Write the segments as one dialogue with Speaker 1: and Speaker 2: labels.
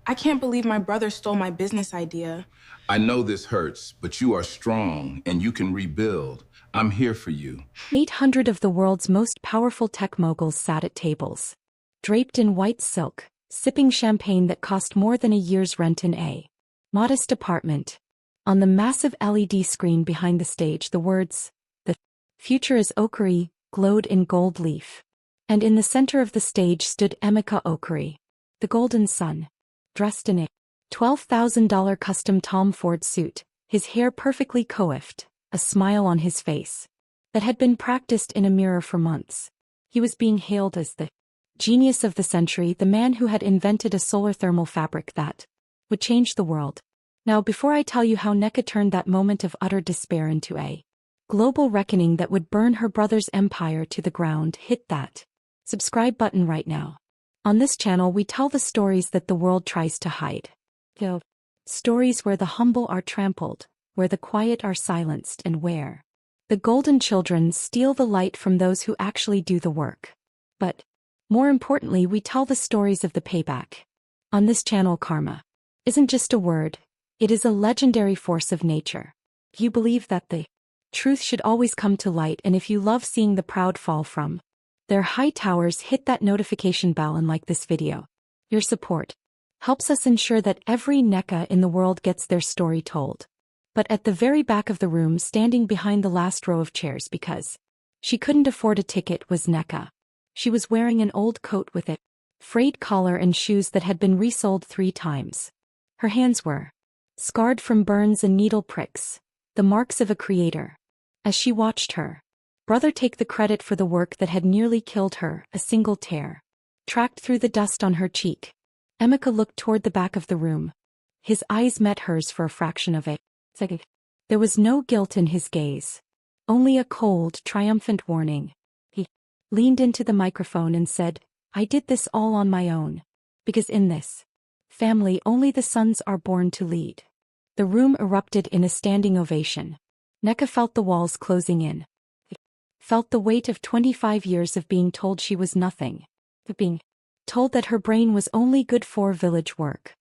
Speaker 1: I can't believe my brother stole my business idea.
Speaker 2: I know this hurts, but you are strong and you can rebuild. I'm here for you.
Speaker 3: 800 of the world's most powerful tech moguls sat at tables, draped in white silk, sipping champagne that cost more than a year's rent in a modest apartment. On the massive LED screen behind the stage, the words, "The future is Okari," glowed in gold leaf. And in the center of the stage stood Emeka Okari, the golden sun, dressed in a $12,000 custom Tom Ford suit, his hair perfectly coiffed, a smile on his face that had been practiced in a mirror for months. He was being hailed as the genius of the century, the man who had invented a solar thermal fabric that would change the world. Now, before I tell you how Nneka turned that moment of utter despair into a global reckoning that would burn her brother's empire to the ground, hit that subscribe button right now. On this channel, we tell the stories that the world tries to hide. The stories where the humble are trampled, where the quiet are silenced, and where the golden children steal the light from those who actually do the work. But more importantly, we tell the stories of the payback. On this channel, karma isn't just a word, it is a legendary force of nature. If you believe that the truth should always come to light, and if you love seeing the proud fall from their high towers, hit that notification bell and like this video. Your support helps us ensure that every Nneka in the world gets their story told. But at the very back of the room, standing behind the last row of chairs because she couldn't afford a ticket, was Nneka. She was wearing an old coat with a frayed collar and shoes that had been resoled 3 times. Her hands were scarred from burns and needle pricks, the marks of a creator. As she watched her brother take the credit for the work that had nearly killed her, a single tear tracked through the dust on her cheek, Emeka looked toward the back of the room. His eyes met hers for a fraction of a second. There was no guilt in his gaze, only a cold, triumphant warning. He leaned into the microphone and said, "I did this all on my own. Because in this family, only the sons are born to lead." The room erupted in a standing ovation. Nneka felt the walls closing in. Felt the weight of 25 years of being told she was nothing. Of being told that her brain was only good for village work.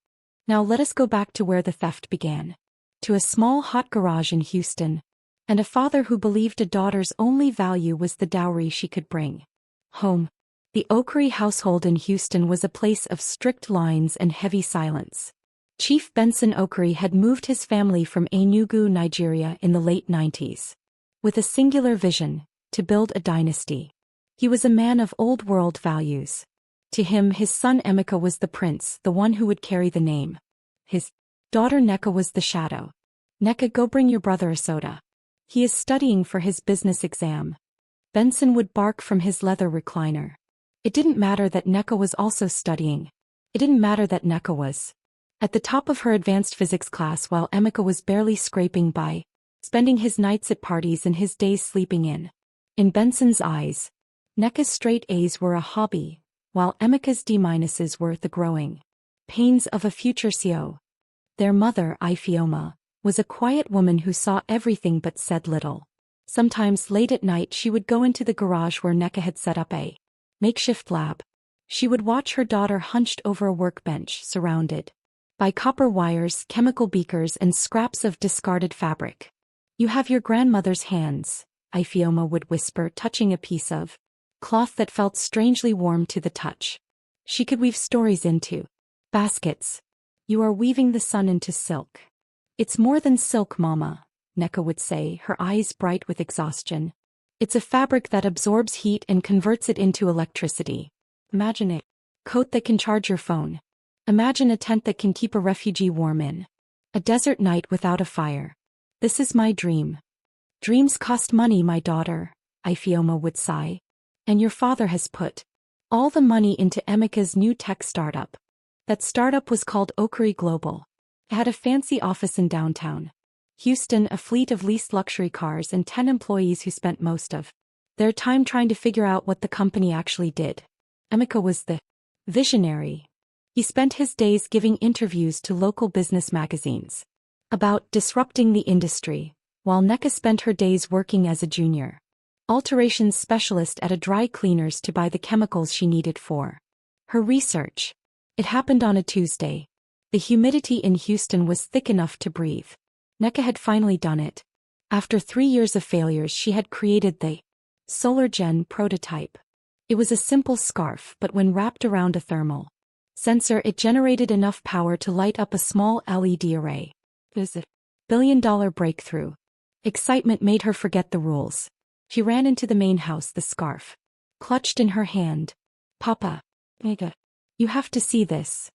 Speaker 3: Now let us go back to where the theft began. To a small hot garage in Houston. And a father who believed a daughter's only value was the dowry she could bring home. The Okari household in Houston was a place of strict lines and heavy silence. Chief Benson Okari had moved his family from Enugu, Nigeria in the late 90s. With a singular vision, to build a dynasty. He was a man of old-world values. To him, his son Emeka was the prince, the one who would carry the name. His daughter Nneka was the shadow. "Nneka, go bring your brother a soda. He is studying for his business exam." Benson would bark from his leather recliner. It didn't matter that Nneka was also studying. It didn't matter that Nneka was at the top of her advanced physics class while Emeka was barely scraping by, spending his nights at parties and his days sleeping in. In Benson's eyes, Nneka's straight A's were a hobby, while Emeka's D- were the growing pains of a future CO. Their mother, Ifeoma, was a quiet woman who saw everything but said little. Sometimes late at night she would go into the garage where Nneka had set up a makeshift lab. She would watch her daughter hunched over a workbench, surrounded by copper wires, chemical beakers, and scraps of discarded fabric. "You have your grandmother's hands," Ifeoma would whisper, touching a piece of cloth that felt strangely warm to the touch. "She could weave stories into baskets. You are weaving the sun into silk." "It's more than silk, Mama," Nneka would say, her eyes bright with exhaustion. "It's a fabric that absorbs heat and converts it into electricity. Imagine a coat that can charge your phone. Imagine a tent that can keep a refugee warm in a desert night without a fire. This is my dream." "Dreams cost money, my daughter," Ifeoma would sigh. "And your father has put all the money into Emeka's new tech startup." That startup was called Okari Global. It had a fancy office in downtown Houston, a fleet of leased luxury cars, and 10 employees who spent most of their time trying to figure out what the company actually did. Emeka was the visionary. He spent his days giving interviews to local business magazines about disrupting the industry, while Nneka spent her days working as a junior alterations specialist at a dry cleaners to buy the chemicals she needed for her research. It happened on a Tuesday. The humidity in Houston was thick enough to breathe. Nneka had finally done it. After 3 years of failures, she had created the Solar Gen prototype. It was a simple scarf, but when wrapped around a thermal sensor, it generated enough power to light up a small LED array. It was a billion-dollar breakthrough. Excitement made her forget the rules. She ran into the main house, the scarf clutched in her hand. Papa, Nneka, you have to see this.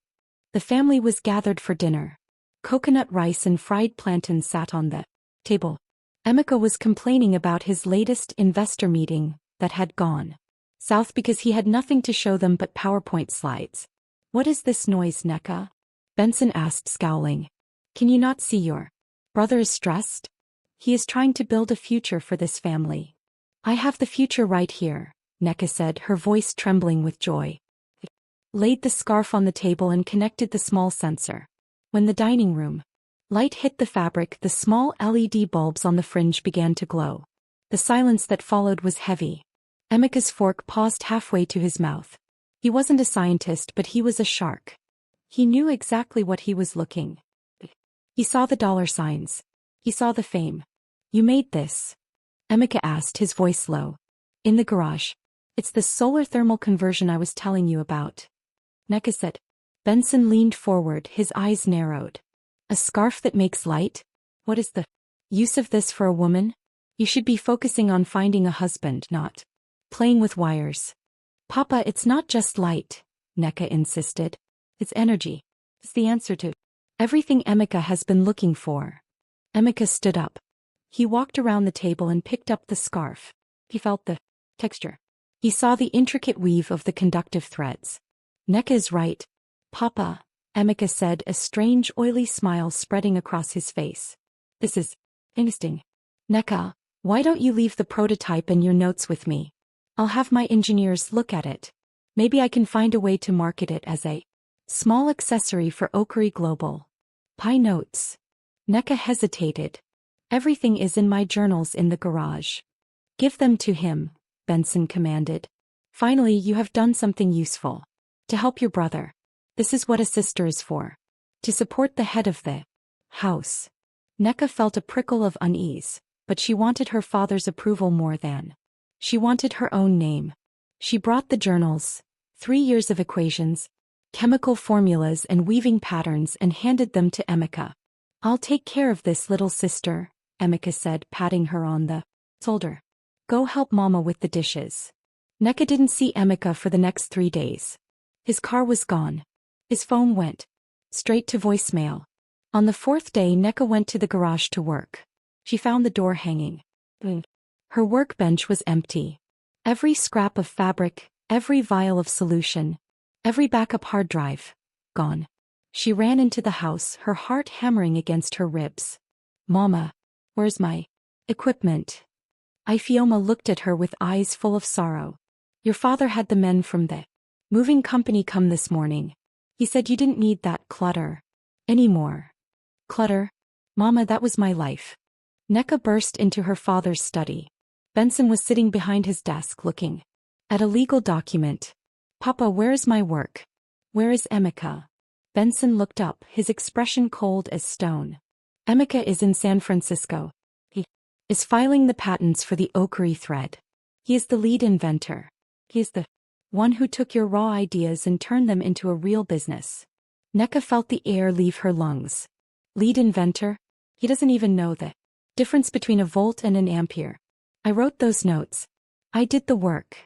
Speaker 3: The family was gathered for dinner. Coconut rice and fried plantains sat on the table. Emeka was complaining about his latest investor meeting that had gone south because he had nothing to show them but PowerPoint slides. What is this noise, Nneka? Benson asked, scowling. Can you not see your brother is stressed? He is trying to build a future for this family. I have the future right here, Nneka said, her voice trembling with joy. It laid the scarf on the table and connected the small sensor. When the dining room light hit the fabric, the small LED bulbs on the fringe began to glow. The silence that followed was heavy. Emeka's fork paused halfway to his mouth. He wasn't a scientist, but he was a shark. He knew exactly what he was looking. He saw the dollar signs. He saw the fame. You made this? Emeka asked, his voice low. In the garage. It's the solar thermal conversion I was telling you about. Nneka said. Benson leaned forward, his eyes narrowed. A scarf that makes light? What is the use of this for a woman? You should be focusing on finding a husband, not playing with wires. Papa, it's not just light, Nneka insisted. It's energy. It's the answer to everything Emeka has been looking for. Emeka stood up. He walked around the table and picked up the scarf. He felt the texture. He saw the intricate weave of the conductive threads. Nneka is right. Papa, Emeka said, a strange oily smile spreading across his face. This is interesting. Nneka, why don't you leave the prototype and your notes with me? I'll have my engineers look at it. Maybe I can find a way to market it as a small accessory for Oakary Global. Pi notes. Nneka hesitated. Everything is in my journals in the garage. Give them to him, Benson commanded. Finally, you have done something useful. To help your brother. This is what a sister is for. To support the head of the house. Nneka felt a prickle of unease, but she wanted her father's approval more than. She wanted her own name. She brought the journals, 3 years of equations, chemical formulas and weaving patterns, and handed them to Emeka. I'll take care of this, little sister, Emeka said, patting her on the shoulder. Go help Mama with the dishes. Nneka didn't see Emeka for the next 3 days. His car was gone. His phone went straight to voicemail. On the 4th day, Nneka went to the garage to work. She found the door hanging. Her workbench was empty. Every scrap of fabric, every vial of solution, every backup hard drive, gone. She ran into the house, her heart hammering against her ribs. Mama, where's my equipment? Ifeoma looked at her with eyes full of sorrow. Your father had the men from the moving company come this morning. He said you didn't need that clutter anymore. Clutter? Mama, that was my life. Nneka burst into her father's study. Benson was sitting behind his desk looking at a legal document. Papa, where is my work? Where is Emeka? Benson looked up, his expression cold as stone. Emeka is in San Francisco. He is filing the patents for the Oakary thread. He is the lead inventor. He is the one who took your raw ideas and turned them into a real business. Nneka felt the air leave her lungs. Lead inventor? He doesn't even know the difference between a volt and an ampere. I wrote those notes. I did the work.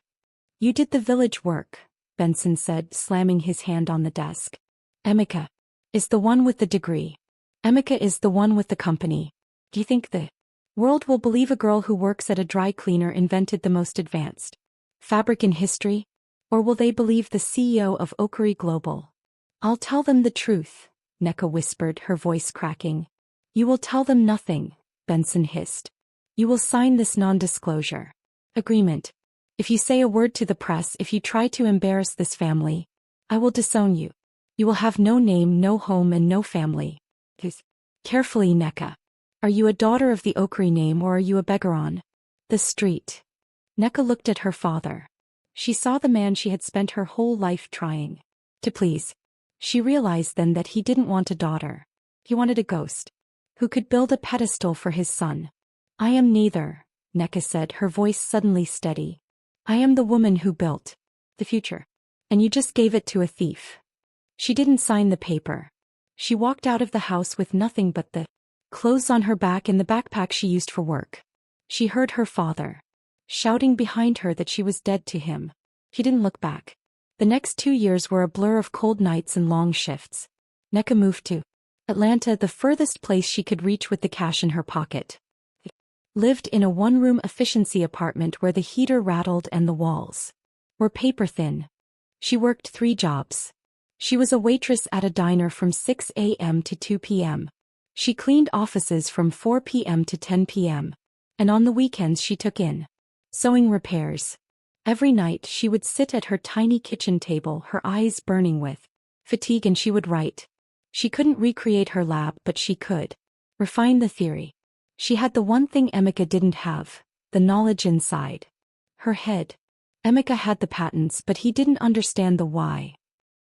Speaker 3: You did the village work, Benson said, slamming his hand on the desk. Emeka is the one with the degree. Emeka is the one with the company. Do you think the world will believe a girl who works at a dry cleaner invented the most advanced fabric in history? Or will they believe the CEO of Oakary Global? I'll tell them the truth, Nneka whispered, her voice cracking. You will tell them nothing, Benson hissed. You will sign this non-disclosure agreement. If you say a word to the press, if you try to embarrass this family, I will disown you. You will have no name, no home, and no family. Carefully, Nneka. Are you a daughter of the Oakary name, or are you a beggar on the street? Nneka looked at her father. She saw the man she had spent her whole life trying to please. She realized then that he didn't want a daughter. He wanted a ghost who could build a pedestal for his son. I am neither, Nneka said, her voice suddenly steady. I am the woman who built the future. And you just gave it to a thief. She didn't sign the paper. She walked out of the house with nothing but the clothes on her back and the backpack she used for work. She heard her father shouting behind her that she was dead to him. She didn't look back. The next 2 years were a blur of cold nights and long shifts. Nneka moved to Atlanta, the furthest place she could reach with the cash in her pocket. Lived in a one-room efficiency apartment where the heater rattled and the walls were paper-thin. She worked 3 jobs. She was a waitress at a diner from 6 a.m. to 2 p.m. She cleaned offices from 4 p.m. to 10 p.m. And on the weekends she took in sewing repairs. Every night she would sit at her tiny kitchen table, her eyes burning with fatigue, and she would write. She couldn't recreate her lab, but she could refine the theory. She had the one thing Emeka didn't have, the knowledge inside her head. Emeka had the patents, but he didn't understand the why.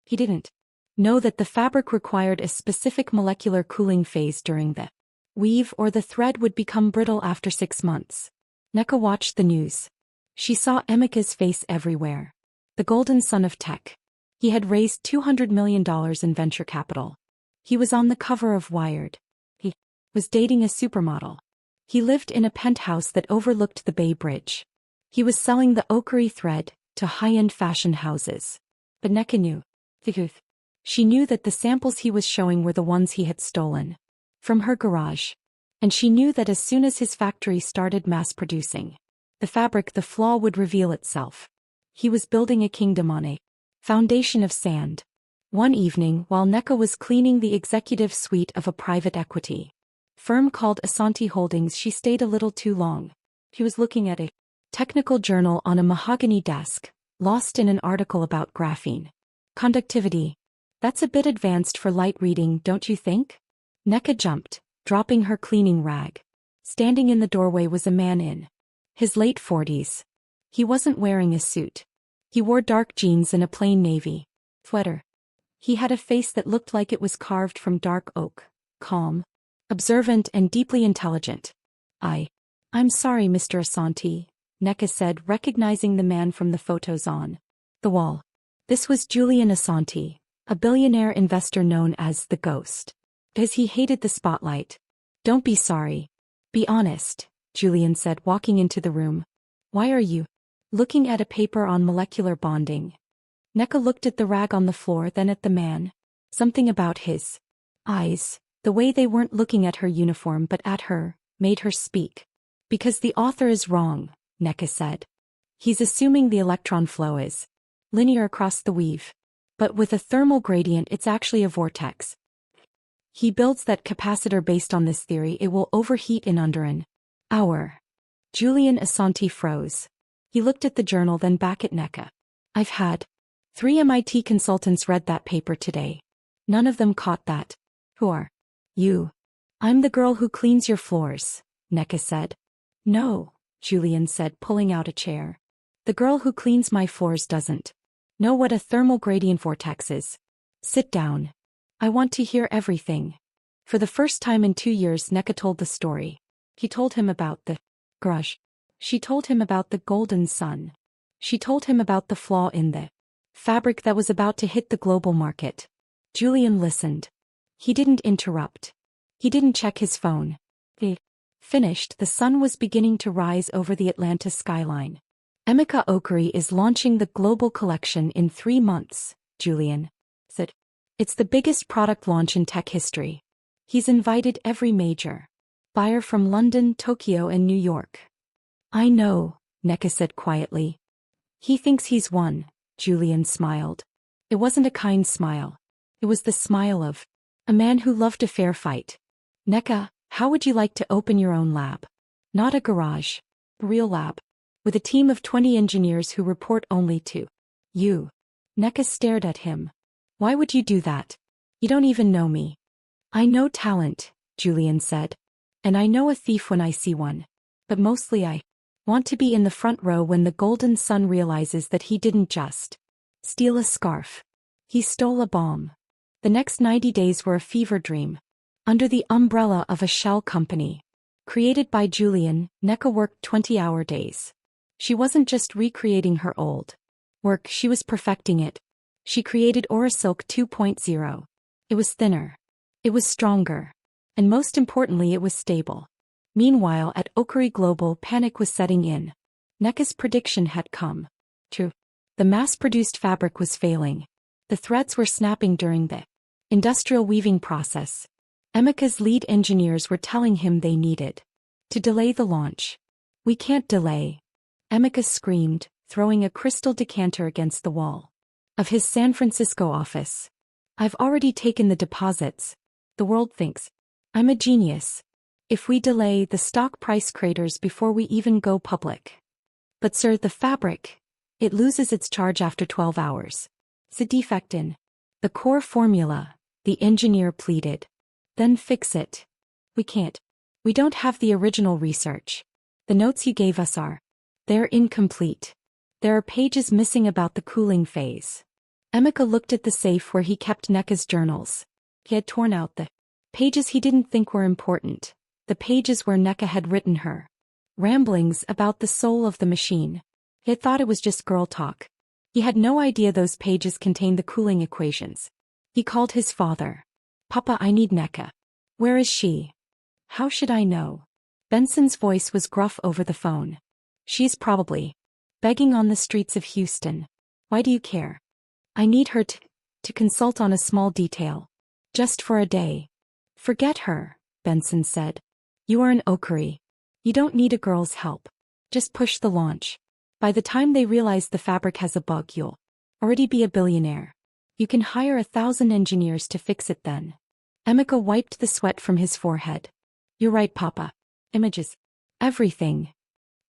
Speaker 3: He didn't know that the fabric required a specific molecular cooling phase during the weave, or the thread would become brittle after 6 months. Nneka watched the news. She saw Emeka's face everywhere. The golden son of tech. He had raised $200 million in venture capital. He was on the cover of Wired. He was dating a supermodel. He lived in a penthouse that overlooked the Bay Bridge. He was selling the ochre thread to high-end fashion houses. But Nneka knew the truth. She knew that the samples he was showing were the ones he had stolen from her garage. And she knew that as soon as his factory started mass-producing the fabric, the flaw would reveal itself. He was building a kingdom on a foundation of sand. One evening, while Nneka was cleaning the executive suite of a private equity firm called Asante Holdings, she stayed a little too long. She was looking at a technical journal on a mahogany desk, lost in an article about graphene conductivity. That's a bit advanced for light reading, don't you think? Nneka jumped, dropping her cleaning rag. Standing in the doorway was a man in his late 40s. He wasn't wearing a suit. He wore dark jeans and a plain navy sweater. He had a face that looked like it was carved from dark oak, calm, observant, and deeply intelligent. I'm sorry, Mr. Asante, Nneka said, recognizing the man from the photos on the wall. This was Julian Asante, a billionaire investor known as the Ghost, because he hated the spotlight. Don't be sorry. Be honest, Julian said, walking into the room. Why are you looking at a paper on molecular bonding? Nneka looked at the rag on the floor, then at the man. Something about his eyes, the way they weren't looking at her uniform but at her, made her speak. Because the author is wrong, Nneka said. He's assuming the electron flow is linear across the weave. But with a thermal gradient, it's actually a vortex. He builds that capacitor based on this theory. It will overheat in under an hour. Julian Asante froze. He looked at the journal, then back at Nneka. I've had 3 MIT consultants read that paper today. None of them caught that. Who are you? I'm the girl who cleans your floors, Nneka said. No, Julian said, pulling out a chair. The girl who cleans my floors doesn't know what a thermal gradient vortex is. Sit down. I want to hear everything. For the first time in 2 years, Nneka told the story. He told him about the garage. She told him about the golden sun. She told him about the flaw in the fabric that was about to hit the global market. Julian listened. He didn't interrupt. He didn't check his phone. He finished. The sun was beginning to rise over the Atlanta skyline. Emeka Okori is launching the global collection in 3 months, Julian said. It's the biggest product launch in tech history. He's invited every major buyer from London, Tokyo, and New York. I know, Nneka said quietly. He thinks he's won, Julian smiled. It wasn't a kind smile. It was the smile of a man who loved a fair fight. Nneka, how would you like to open your own lab? Not a garage. A real lab. With a team of 20 engineers who report only to you. Nneka stared at him. Why would you do that? You don't even know me. I know talent, Julian said. And I know a thief when I see one. But mostly I want to be in the front row when the golden sun realizes that he didn't just steal a scarf. He stole a bomb. The next 90 days were a fever dream. Under the umbrella of a shell company created by Julian, Nneka worked 20-hour days. She wasn't just recreating her old work, she was perfecting it. She created Silk 2.0. It was thinner. It was stronger. And most importantly, it was stable. Meanwhile, at Okuri Global, panic was setting in. Nneka's prediction had come true. The mass-produced fabric was failing. The threads were snapping during the industrial weaving process. Emeka's lead engineers were telling him they needed to delay the launch. "We can't delay," Emeka screamed, throwing a crystal decanter against the wall of his San Francisco office. "I've already taken the deposits. The world thinks I'm a genius. If we delay, the stock price craters before we even go public." "But sir, the fabric, it loses its charge after 12 hours. It's a defect in the core formula," the engineer pleaded. "Then fix it." "We can't. We don't have the original research. The notes you gave us they're incomplete. There are pages missing about the cooling phase." Emeka looked at the safe where he kept Nneka's journals. He had torn out the pages he didn't think were important, the pages where Nneka had written her ramblings about the soul of the machine. He had thought it was just girl talk. He had no idea those pages contained the cooling equations. He called his father. "Papa, I need Nneka." "Where is she?" "How should I know?" Benson's voice was gruff over the phone. "She's probably begging on the streets of Houston." "Why do you care?" "I need her to consult on a small detail. Just for a day." "Forget her," Benson said. "You are an Okuri. You don't need a girl's help. Just push the launch. By the time they realize the fabric has a bug, you'll already be a billionaire. You can hire 1,000 engineers to fix it then." Emeka wiped the sweat from his forehead. "You're right, Papa. Images. Everything."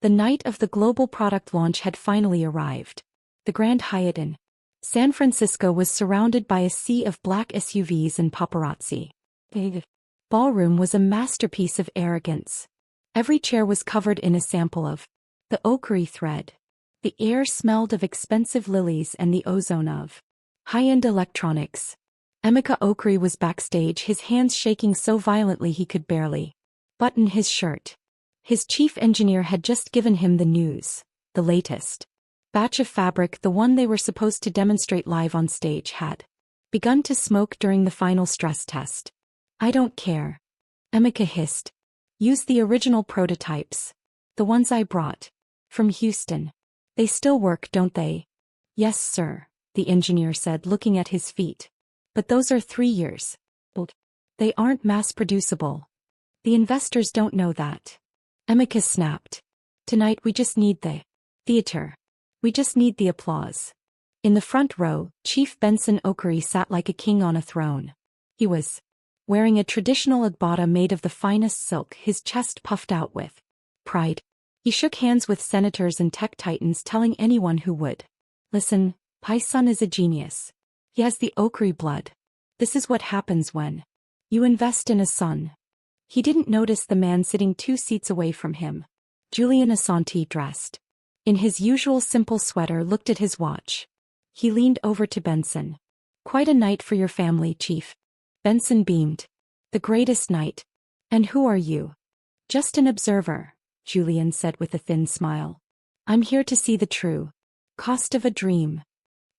Speaker 3: The night of the global product launch had finally arrived. The Grand Hyatt in San Francisco was surrounded by a sea of black SUVs and paparazzi. The ballroom was a masterpiece of arrogance. Every chair was covered in a sample of the Okuri thread. The air smelled of expensive lilies and the ozone of high-end electronics. Emeka Okuri was backstage, his hands shaking so violently he could barely button his shirt. His chief engineer had just given him the news. The latest batch of fabric, the one they were supposed to demonstrate live on stage, had begun to smoke during the final stress test. "I don't care," Emeka hissed. "Use the original prototypes. The ones I brought from Houston. They still work, don't they?" "Yes, sir," the engineer said, looking at his feet. "But those are 3 years old. They aren't mass-producible. The investors don't know that." Emeka snapped. "Tonight we just need the theater. We just need the applause." In the front row, Chief Benson Okuri sat like a king on a throne. He was wearing a traditional agbada made of the finest silk, his chest puffed out with pride. He shook hands with senators and tech titans, telling anyone who would listen, "Pai's son is a genius. He has the Okuri blood. This is what happens when you invest in a son." He didn't notice the man sitting 2 seats away from him. Julian Asante, dressed in his usual simple sweater, looked at his watch. He leaned over to Benson. "Quite a night for your family, Chief." Benson beamed. "The greatest night. And who are you?" "Just an observer," Julian said with a thin smile. "I'm here to see the true cost of a dream."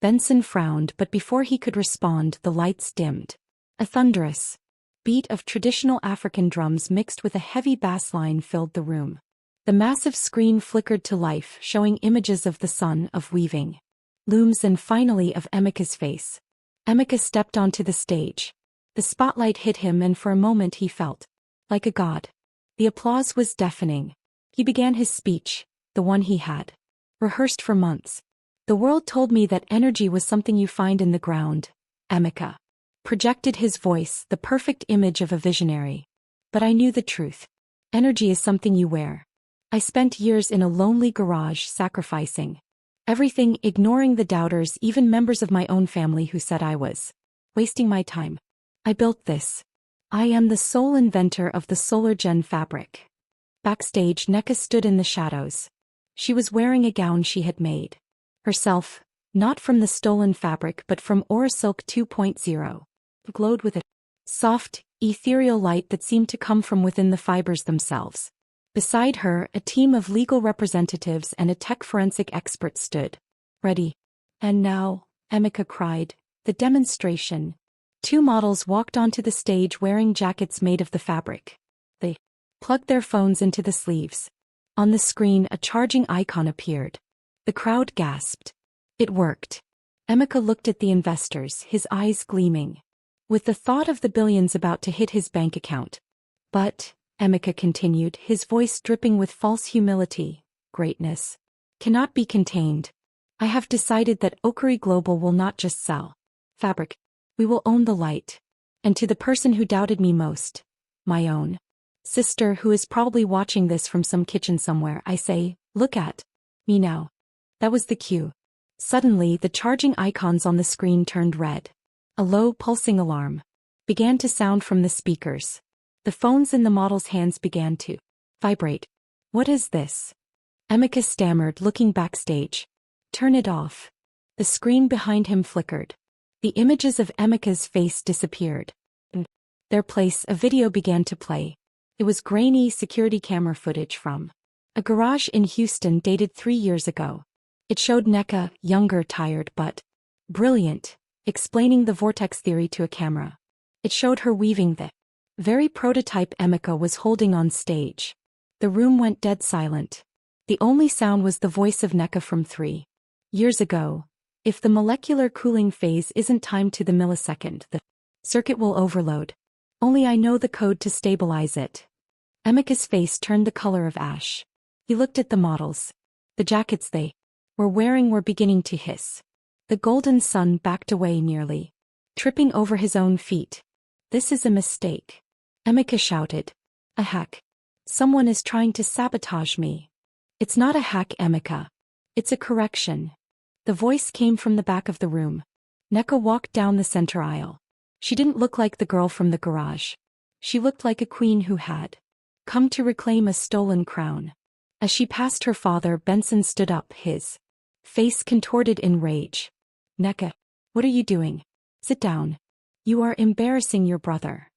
Speaker 3: Benson frowned, but before he could respond, the lights dimmed. A thunderous beat of traditional African drums mixed with a heavy bass line filled the room. The massive screen flickered to life, showing images of the sun, of weaving looms, and finally of Emeka's face. Emeka stepped onto the stage. The spotlight hit him, and for a moment he felt like a god. The applause was deafening. He began his speech, the one he had rehearsed for months. "The world told me that energy was something you find in the ground," Emeka projected his voice, the perfect image of a visionary. "But I knew the truth. Energy is something you wear. I spent years in a lonely garage sacrificing everything, ignoring the doubters, even members of my own family who said I was wasting my time. I built this. I am the sole inventor of the Solar Gen fabric." Backstage, Nneka stood in the shadows. She was wearing a gown she had made herself, not from the stolen fabric but from Silk 2.0. glowed with a soft, ethereal light that seemed to come from within the fibers themselves. Beside her, a team of legal representatives and a tech forensic expert stood. Ready. And now, Emeka cried, the demonstration. 2 models walked onto the stage wearing jackets made of the fabric. They plugged their phones into the sleeves. On the screen, a charging icon appeared. The crowd gasped. It worked. Emeka looked at the investors, his eyes gleaming, with the thought of the billions about to hit his bank account. But, Emeka continued, his voice dripping with false humility, greatness cannot be contained. I have decided that Okuri Global will not just sell fabric. We will own the light. And to the person who doubted me most, my own sister who is probably watching this from some kitchen somewhere, I say, look at me now. That was the cue. Suddenly, the charging icons on the screen turned red. A low, pulsing alarm began to sound from the speakers. The phones in the model's hands began to vibrate. What is this? Emeka stammered, looking backstage. Turn it off. The screen behind him flickered. The images of Emeka's face disappeared. In their place, a video began to play. It was grainy security camera footage from a garage in Houston dated 3 years ago. It showed Nneka, younger, tired, but brilliant, explaining the vortex theory to a camera. It showed her weaving the very prototype Emeka was holding on stage. The room went dead silent. The only sound was the voice of Nneka from 3 years ago. If the molecular cooling phase isn't timed to the millisecond, the circuit will overload. Only I know the code to stabilize it. Emeka's face turned the color of ash. He looked at the models. The jackets they were wearing were beginning to hiss. The golden sun backed away nearly, tripping over his own feet. This is a mistake. Emeka shouted. A hack. Someone is trying to sabotage me. It's not a hack, Emeka. It's a correction. The voice came from the back of the room. Nneka walked down the center aisle. She didn't look like the girl from the garage. She looked like a queen who had come to reclaim a stolen crown. As she passed her father, Benson stood up, his face contorted in rage. Nneka, what are you doing? Sit down. You are embarrassing your brother.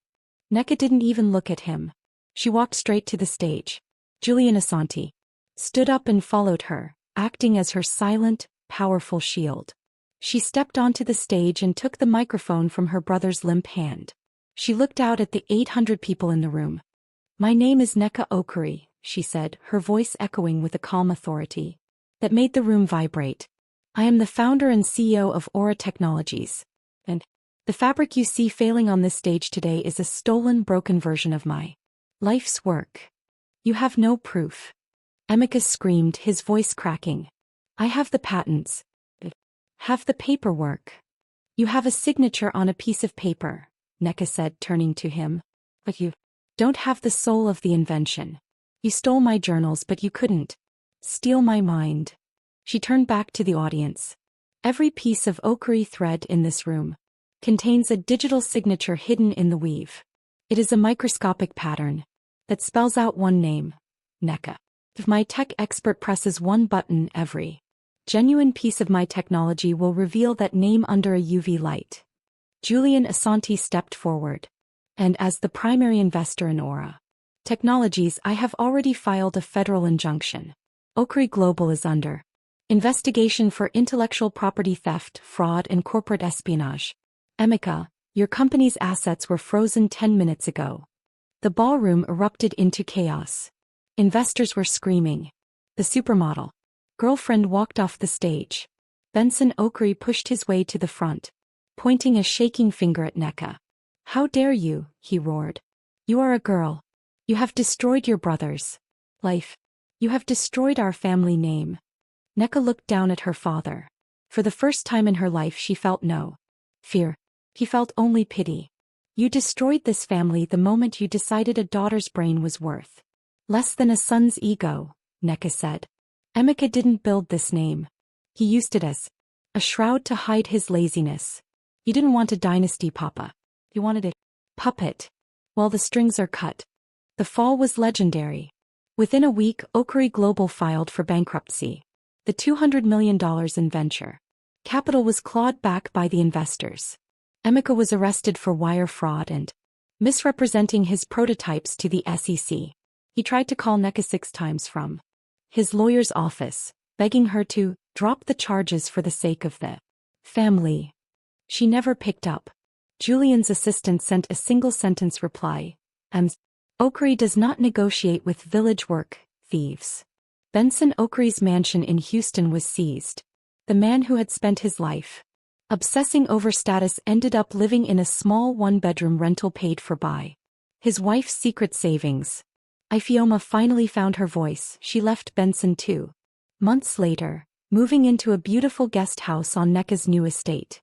Speaker 3: Nneka didn't even look at him. She walked straight to the stage. Julian Asante stood up and followed her, acting as her silent, powerful shield. She stepped onto the stage and took the microphone from her brother's limp hand. She looked out at the 800 people in the room. My name is Nneka Okuri, she said, her voice echoing with a calm authority that made the room vibrate. I am the founder and CEO of Aura Technologies. And the fabric you see failing on this stage today is a stolen, broken version of my life's work. You have no proof. Emeka screamed, his voice cracking. I have the patents. Have the paperwork. You have a signature on a piece of paper, Nneka said, turning to him. But you don't have the soul of the invention. You stole my journals, but you couldn't steal my mind. She turned back to the audience. Every piece of Okuri thread in this room contains a digital signature hidden in the weave. It is a microscopic pattern that spells out one name, Nneka. If my tech expert presses one button, every genuine piece of my technology will reveal that name under a UV light. Julian Asante stepped forward. And as the primary investor in Aura Technologies, I have already filed a federal injunction. Okuri Global is under investigation for intellectual property theft, fraud, and corporate espionage. Emeka, your company's assets were frozen 10 minutes ago. The ballroom erupted into chaos. Investors were screaming. The supermodel girlfriend walked off the stage. Benson Okuri pushed his way to the front, pointing a shaking finger at Nneka. How dare you, he roared. You are a girl. You have destroyed your brother's life. You have destroyed our family name. Nneka looked down at her father. For the first time in her life she felt no fear. He felt only pity. You destroyed this family the moment you decided a daughter's brain was worth less than a son's ego, Nneka said. Emeka didn't build this name. He used it as a shroud to hide his laziness. You didn't want a dynasty, Papa. You wanted a puppet. While the strings are cut. The fall was legendary. Within a week, Okuri Global filed for bankruptcy. The $200 million in venture capital was clawed back by the investors. Emeka was arrested for wire fraud and misrepresenting his prototypes to the SEC. He tried to call Nneka 6 times from his lawyer's office, begging her to drop the charges for the sake of the family. She never picked up. Julian's assistant sent a single-sentence reply. Okri does not negotiate with village work thieves. Benson Okri's mansion in Houston was seized. The man who had spent his life obsessing over status ended up living in a small one-bedroom rental paid for by his wife's secret savings. Ifioma finally found her voice. She left Benson 2 months later, moving into a beautiful guest house on Nneka's new estate.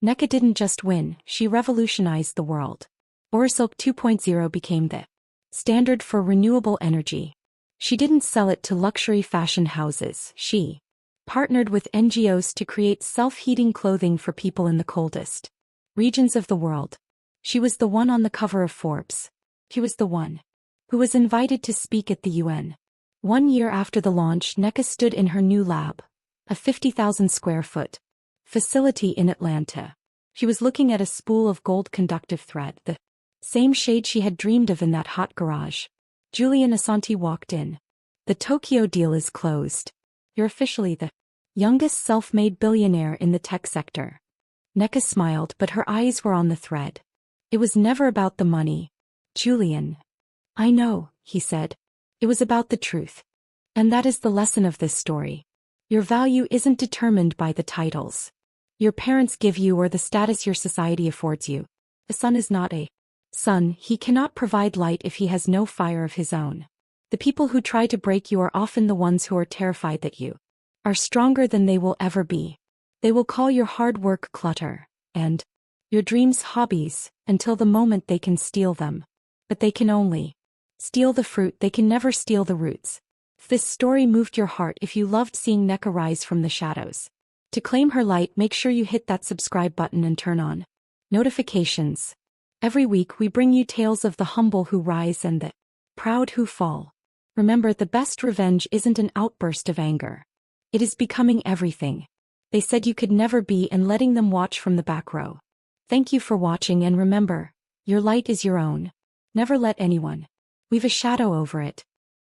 Speaker 3: Nneka didn't just win, she revolutionized the world. Orisilk 2.0 became the standard for renewable energy. She didn't sell it to luxury fashion houses, she partnered with NGOs to create self-heating clothing for people in the coldest regions of the world. She was the one on the cover of Forbes. She was the one who was invited to speak at the UN. 1 year after the launch, Nneka stood in her new lab, a 50,000 square foot facility in Atlanta. She was looking at a spool of gold conductive thread, the same shade she had dreamed of in that hot garage. Julian Asante walked in. The Tokyo deal is closed. You're officially the youngest self-made billionaire in the tech sector. Nneka smiled, but her eyes were on the thread. It was never about the money. Julian. I know, he said. It was about the truth. And that is the lesson of this story. Your value isn't determined by the titles your parents give you or the status your society affords you. A son is not a son, he cannot provide light if he has no fire of his own. The people who try to break you are often the ones who are terrified that you are stronger than they will ever be. They will call your hard work clutter, and your dreams hobbies, until the moment they can steal them. But they can only steal the fruit, they can never steal the roots. If this story moved your heart, if you loved seeing Nneka rise from the shadows to claim her light, make sure you hit that subscribe button and turn on notifications. Every week we bring you tales of the humble who rise and the proud who fall. Remember, the best revenge isn't an outburst of anger. It is becoming everything they said you could never be and letting them watch from the back row. Thank you for watching, and remember, your light is your own. Never let anyone weave a shadow over it.